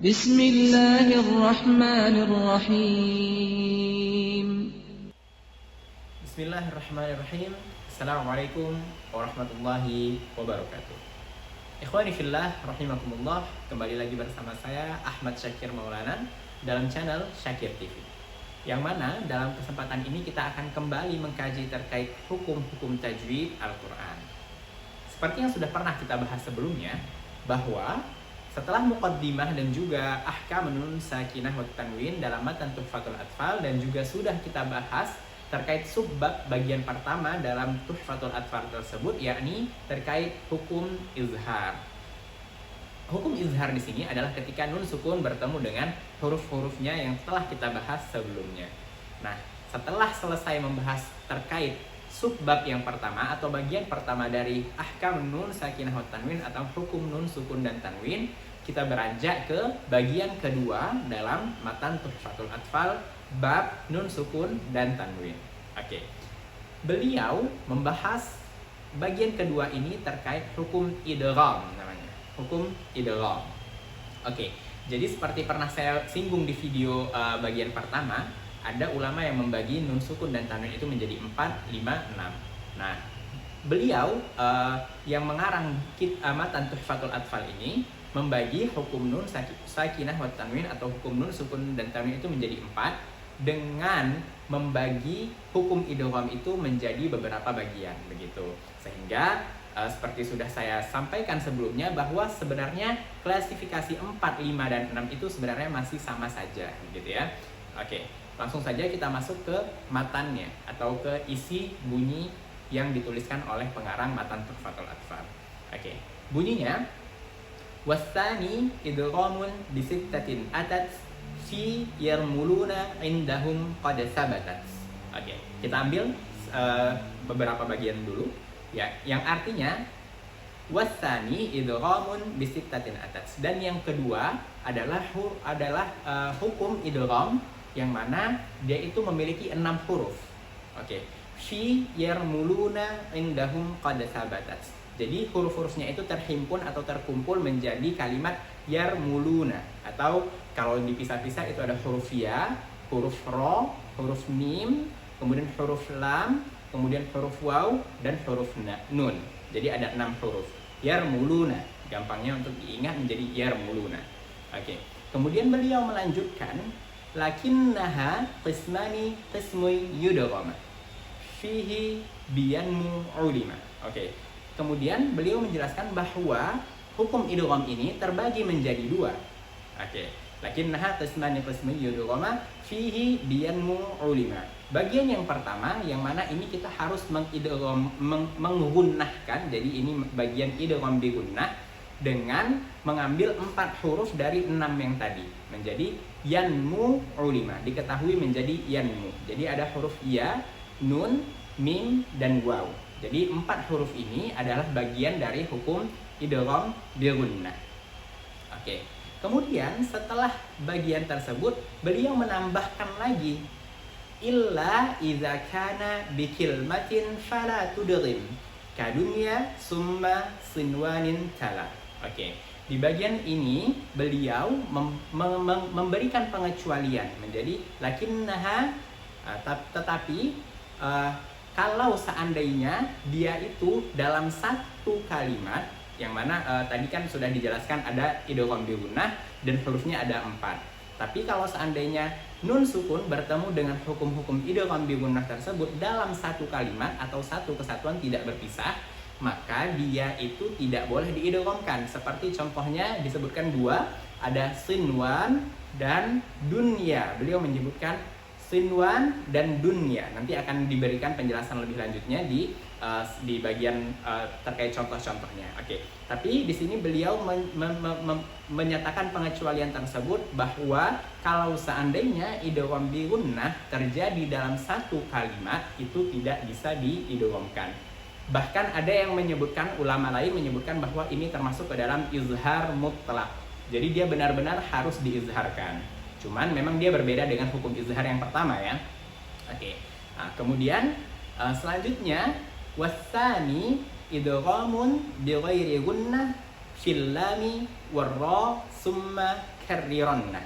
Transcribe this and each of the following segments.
Bismillahirrahmanirrahim. Bismillahirrahmanirrahim. Assalamualaikum warahmatullahi wabarakatuh. Ikhwani fillah rahimakumullah. Kembali lagi bersama saya Ahmad Syakir Maulana dalam channel Syakir TV. Yang mana dalam kesempatan ini kita akan kembali mengkaji terkait hukum-hukum tajwid Al-Quran. Seperti yang sudah pernah kita bahas sebelumnya, bahwa setelah muqaddimah dan juga ahkam nun sakinah wa tanwin dalam matan Tuhfatul Atfal, dan juga sudah kita bahas terkait subbab bagian pertama dalam Tuhfatul Atfal tersebut, yakni terkait hukum izhar. Hukum izhar di sini adalah ketika nun sukun bertemu dengan huruf-hurufnya yang telah kita bahas sebelumnya. Nah, setelah selesai membahas terkait subbab yang pertama atau bagian pertama dari ahkam nun sakinah wa tanwin atau hukum nun sukun dan tanwin, kita beranjak ke bagian kedua dalam matan Tuhfatul Atfal, bab nun sukun dan tanwin. Oke. Beliau membahas bagian kedua ini terkait hukum idgham namanya. Hukum idgham. Oke. Jadi seperti pernah saya singgung di video bagian pertama, ada ulama yang membagi nun sukun dan tanwin itu menjadi 4, 5, 6. Nah, beliau yang mengarang matan Tuhfatul Atfal ini membagi hukum nun sakinah wa tanwin atau hukum nun sukun dan tanwin itu menjadi 4, dengan membagi hukum idgham itu menjadi beberapa bagian begitu. Sehingga seperti sudah saya sampaikan sebelumnya, bahwa sebenarnya klasifikasi 4, 5, dan 6 itu sebenarnya masih sama saja gitu ya. Oke. Langsung saja kita masuk ke matannya atau ke isi bunyi yang dituliskan oleh pengarang matan Tuhfatul Atfal. Oke. Bunyinya, wasani idghamun bisittatin atat fi yarmuluna indahum qad sabatat. Oke, kita ambil beberapa bagian dulu ya, yang artinya wasani idghamun bisittatin atat, dan yang kedua adalah hukum idgham yang mana dia itu memiliki 6 huruf. Oke. Fi yarmuluna indahum qad sabatat. Jadi huruf-hurufnya itu terhimpun atau terkumpul menjadi kalimat yarmuluna, atau kalau dipisah-pisah itu ada huruf ya, huruf ro, huruf mim, kemudian huruf lam, kemudian huruf waw, dan huruf nun. Jadi ada 6 huruf. Yarmuluna, gampangnya untuk diingat menjadi yarmuluna. Oke. Kemudian beliau melanjutkan, lakinnaha qismani qismui yudgham fihi biyanmu ulima. Oke. Kemudian beliau menjelaskan bahwa hukum idgham ini terbagi menjadi 2. Oke. Lakinnaha qismani qismui yudgham fihi biyanmu ulima. Bagian yang pertama yang mana ini kita harus menggunnahkan. Jadi ini bagian idgham bigunnah dengan mengambil 4 huruf dari 6 yang tadi menjadi yanmu ulima, diketahui menjadi yanmu. Jadi ada huruf ya, nun, mim, dan waw. Jadi 4 huruf ini adalah bagian dari hukum idgham bigunnah. Oke. Kemudian setelah bagian tersebut beliau menambahkan lagi, illa idza kana bikilmatin fala tudghim kadunya summa sinwanin tala. Oke. Di bagian ini beliau memberikan pengecualian menjadi lakinnaha, tetapi kalau seandainya dia itu dalam satu kalimat, yang mana tadi kan sudah dijelaskan ada idgham bigunnah dan hurufnya ada 4. Tapi kalau seandainya nun sukun bertemu dengan hukum-hukum idgham bigunnah tersebut dalam satu kalimat atau satu kesatuan tidak berpisah, maka dia itu tidak boleh diidghamkan. Seperti contohnya disebutkan 2, ada sinwan dan dunya. Beliau menyebutkan sinwan dan dunya. Nanti akan diberikan penjelasan lebih lanjutnya di bagian terkait contoh-contohnya. Oke. Tapi di sini beliau menyatakan pengecualian tersebut bahwa kalau seandainya idgham bigunnah terjadi dalam satu kalimat itu tidak bisa diidghamkan. Bahkan ada yang menyebutkan, ulama lain menyebutkan bahwa ini termasuk ke dalam izhar mutlak. Jadi dia benar-benar harus diizharkan. Cuman memang dia berbeda dengan hukum izhar yang pertama ya. Oke. Nah, kemudian selanjutnya wasani idghamun bi ghairi gunnah fil lami war ra summa tukarrironna.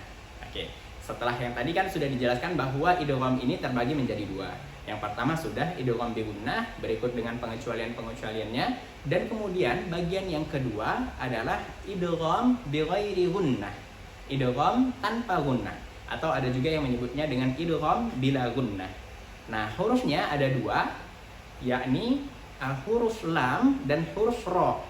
Oke, setelah yang tadi kan sudah dijelaskan bahwa idgham ini terbagi menjadi dua. Yang pertama sudah idgham bi gunnah, berikut dengan pengecualian-pengecualiannya, dan kemudian bagian yang kedua adalah idgham bi ghairi gunnah. Idgham tanpa gunnah, atau ada juga yang menyebutnya dengan idgham bila gunnah. Nah, hurufnya ada dua, yakni huruf lam dan huruf ro.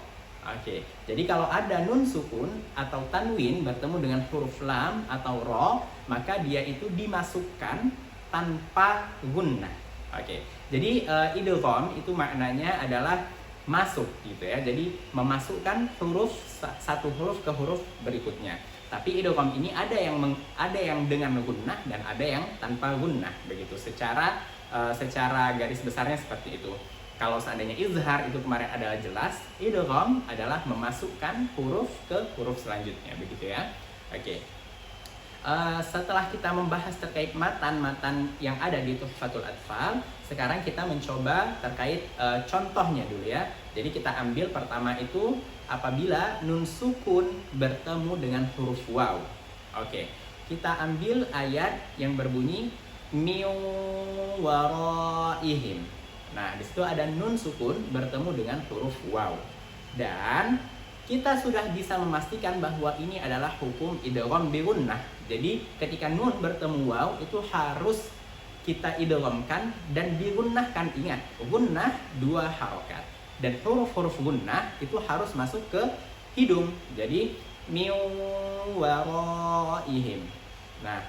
Oke, jadi kalau ada nun sukun atau tanwin bertemu dengan huruf lam atau ro, maka dia itu dimasukkan tanpa gunnah. Oke, jadi idgham itu maknanya adalah masuk gitu ya. Jadi memasukkan satu huruf ke huruf berikutnya. Tapi idgham ini ada yang dengan gunnah dan ada yang tanpa gunnah begitu. Secara garis besarnya seperti itu. Kalau seandainya izhar itu kemarin adalah jelas, idgham adalah memasukkan huruf ke huruf selanjutnya begitu ya. Oke. Setelah kita membahas terkait matan yang ada di Tuhfatul Atfal, sekarang kita mencoba terkait contohnya dulu ya. Jadi kita ambil pertama itu apabila nun sukun bertemu dengan huruf waw. Oke, kita ambil ayat yang berbunyi min waraihim. Nah, di situ ada nun sukun bertemu dengan huruf waw. Dan kita sudah bisa memastikan bahwa ini adalah hukum idgham bi gunnah. Jadi ketika nun bertemu waw itu harus kita idghamkan dan digunnahkan. Ingat, gunnah 2 harokat. Dan huruf-huruf gunnah itu harus masuk ke hidung. Jadi min waraihim. Nah,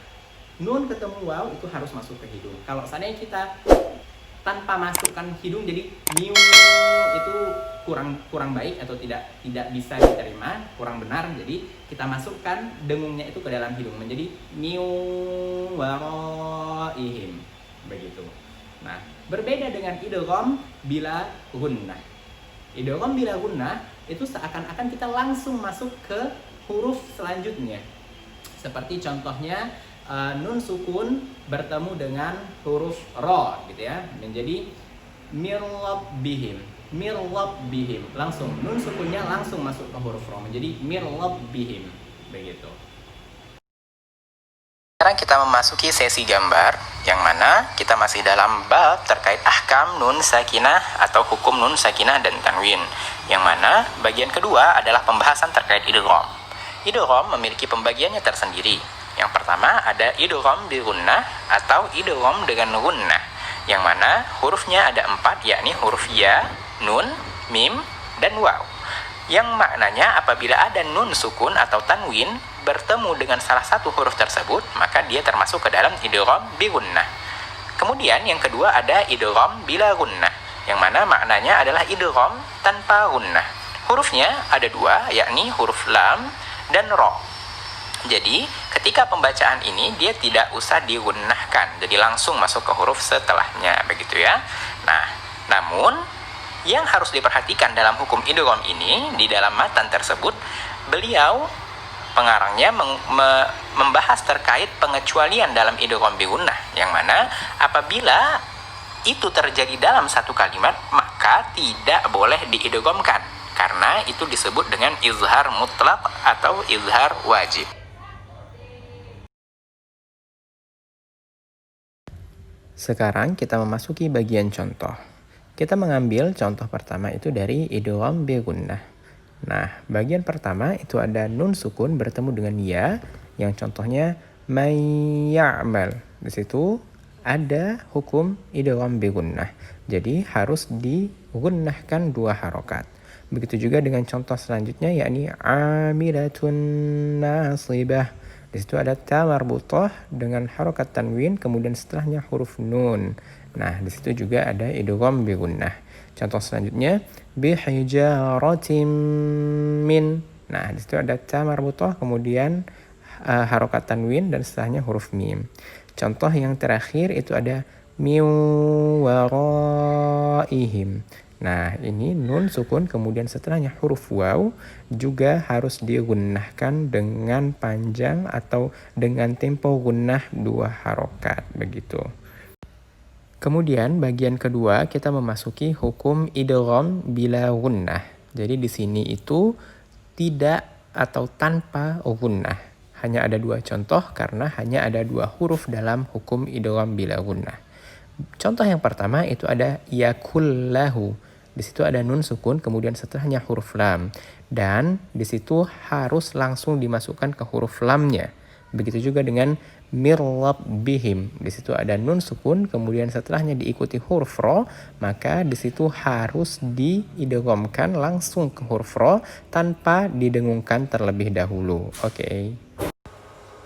nun ketemu waw itu harus masuk ke hidung. Kalau seandainya kita tanpa masukkan hidung jadi miu itu kurang baik atau tidak bisa diterima, kurang benar. Jadi kita masukkan dengungnya itu ke dalam hidung menjadi miu waraihim begitu. Nah, berbeda dengan idgham bila gunnah. Idgham bila gunnah itu seakan-akan kita langsung masuk ke huruf selanjutnya. Seperti contohnya nun sukun bertemu dengan huruf ro gitu ya, menjadi mirlabbihim. Langsung nun sukunnya langsung masuk ke huruf ro menjadi mirlabbihim begitu. Sekarang kita memasuki sesi gambar yang mana kita masih dalam bab terkait ahkam nun sakinah atau hukum nun sakinah dan tanwin, yang mana bagian kedua adalah pembahasan terkait idgham. Idgham memiliki pembagiannya tersendiri. Yang pertama ada idgham bi gunnah atau idgham dengan gunnah, yang mana hurufnya ada 4, yakni huruf ya, nun, mim, dan waw. Yang maknanya apabila ada nun sukun atau tanwin bertemu dengan salah satu huruf tersebut, maka dia termasuk ke dalam idgham bi gunnah. Kemudian yang kedua ada idgham bila gunnah, yang mana maknanya adalah idgham tanpa gunnah. Hurufnya ada 2, yakni huruf lam dan ro. Jadi ketika pembacaan ini dia tidak usah digunnahkan, jadi langsung masuk ke huruf setelahnya begitu ya. Nah, namun yang harus diperhatikan dalam hukum idgham ini, di dalam matan tersebut beliau pengarangnya membahas terkait pengecualian dalam idgham bi gunnah, yang mana apabila itu terjadi dalam satu kalimat maka tidak boleh diidghamkan, karena itu disebut dengan izhar mutlak atau izhar wajib. Sekarang kita memasuki bagian contoh. Kita mengambil contoh pertama itu dari idgham bi gunnah. Nah, bagian pertama itu ada nun sukun bertemu dengan ya, yang contohnya may ya'mal. Di situ ada hukum idgham bi gunnah. Jadi harus digunnahkan 2 harokat. Begitu juga dengan contoh selanjutnya, yakni amilatun nasibah. Di situ ada ta marbutah dengan harokat tanwin, kemudian setelahnya huruf nun. Nah, di situ juga ada idgham bi gunnah. Contoh selanjutnya bi hijaratin min. Nah, di situ ada ta marbutah, kemudian harokat tanwin dan setelahnya huruf mim. Contoh yang terakhir itu ada min waraihim. Nah, ini nun sukun, kemudian setelahnya huruf waw juga harus digunnahkan dengan panjang atau dengan tempo gunnah 2 harokat begitu. Kemudian bagian kedua kita memasuki hukum idgham bila gunnah. Jadi di sini itu tidak atau tanpa gunnah, hanya ada 2 contoh karena hanya ada 2 huruf dalam hukum idgham bila gunnah. Contoh yang pertama itu ada yakullahu. Di situ ada nun sukun, kemudian setelahnya huruf lam. Dan di situ harus langsung dimasukkan ke huruf lamnya. Begitu juga dengan mirlab bihim. Di situ ada nun sukun, kemudian setelahnya diikuti huruf ro, maka di situ harus diidghamkan langsung ke huruf ro tanpa didengungkan terlebih dahulu. Oke.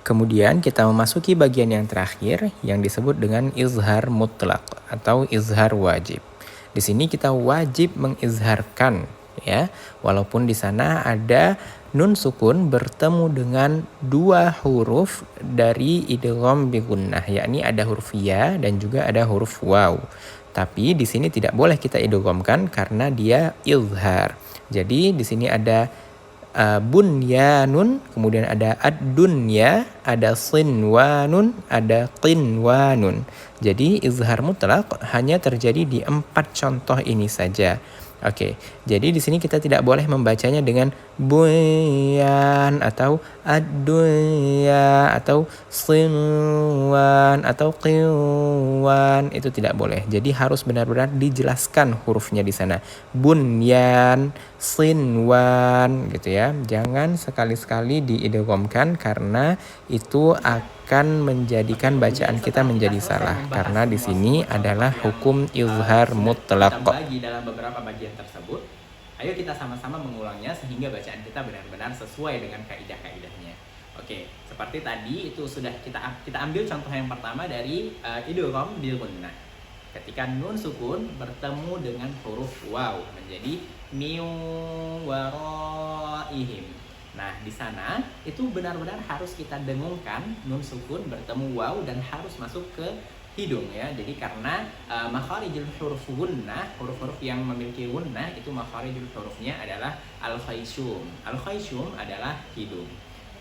Kemudian kita memasuki bagian yang terakhir yang disebut dengan izhar mutlak atau izhar wajib. Di sini kita wajib mengizharkan ya, walaupun di sana ada nun sukun bertemu dengan 2 huruf dari idgham bi gunnah, yakni ada huruf ya dan juga ada huruf waw. Tapi di sini tidak boleh kita idghamkan karena dia izhar. Jadi di sini ada bunyanun, kemudian ada ad-dunya, ada sinwanun, ada qinwanun. Jadi izhar mutlak hanya terjadi di 4 contoh ini saja. Oke, jadi di sini kita tidak boleh membacanya dengan bunyan atau ad-dunya atau sinwan atau qinwan, itu tidak boleh. Jadi harus benar-benar dijelaskan hurufnya di sana. Bunyan, sinwan gitu ya. Jangan sekali-sekali diidghamkan karena itu akan menjadikan bacaan kita menjadi salah. Karena di sini adalah hukum izhar mutlaq. Bagi dalam beberapa bagian tersebut, ayo kita sama-sama mengulangnya sehingga bacaan kita benar-benar sesuai dengan kaidah-kaidahnya. Oke, seperti tadi itu sudah kita ambil contoh yang pertama dari idgham bil gunnah. Ketika nun sukun bertemu dengan huruf waw menjadi min waraihim. Nah, di sana itu benar-benar harus kita dengungkan nun sukun bertemu waw dan harus masuk ke hidung ya. Jadi karena makharijul huruf gunnah, huruf-huruf yang memiliki gunnah itu makharijul hurufnya adalah al-khayshum. Al-khayshum adalah hidung.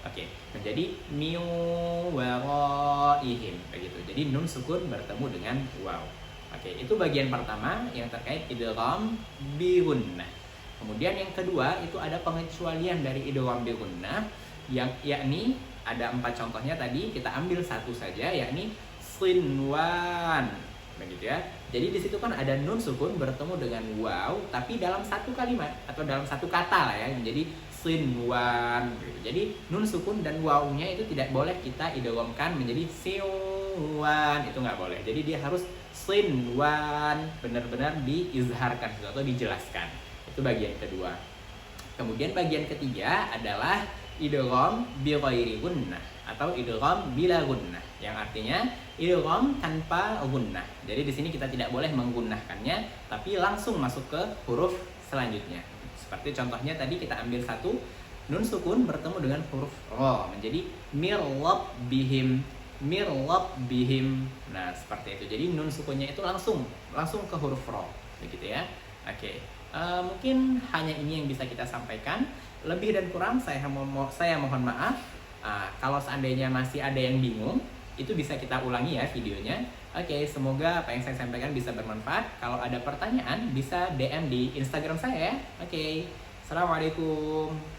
Oke, menjadi min waraihim begitu. Jadi nun sukun bertemu dengan waw. Oke, itu bagian pertama yang terkait idgham bi gunnah. Kemudian yang kedua itu ada pengecualian dari idgham bi gunnah yakni ada 4 contohnya tadi, kita ambil satu saja yakni sinwan. Begitu ya. Jadi di situ kan ada nun sukun bertemu dengan waw tapi dalam satu kalimat atau dalam satu kata lah ya. Jadi sinwan. Jadi nun sukun dan wawnya itu tidak boleh kita idghamkan menjadi siwan, itu nggak boleh. Jadi dia harus sinwan, benar-benar diizharkan atau dijelaskan. Itu bagian kedua. Kemudian bagian ketiga adalah idgham bi ghairi gunnah atau idgham bila gunnah, yang artinya idgham tanpa gunnah. Jadi di sini kita tidak boleh menggunnahkannya tapi langsung masuk ke huruf selanjutnya. Seperti contohnya tadi kita ambil satu nun sukun bertemu dengan huruf ro menjadi mirlab bihim. Mirlab bihim. Nah, seperti itu. Jadi nun sukunnya itu langsung ke huruf ro, begitu ya. Oke. Mungkin hanya ini yang bisa kita sampaikan. Lebih dan kurang saya mohon maaf. Kalau seandainya masih ada yang bingung, itu bisa kita ulangi ya videonya. Oke, semoga apa yang saya sampaikan bisa bermanfaat. Kalau ada pertanyaan bisa DM di Instagram saya. Oke. Assalamualaikum.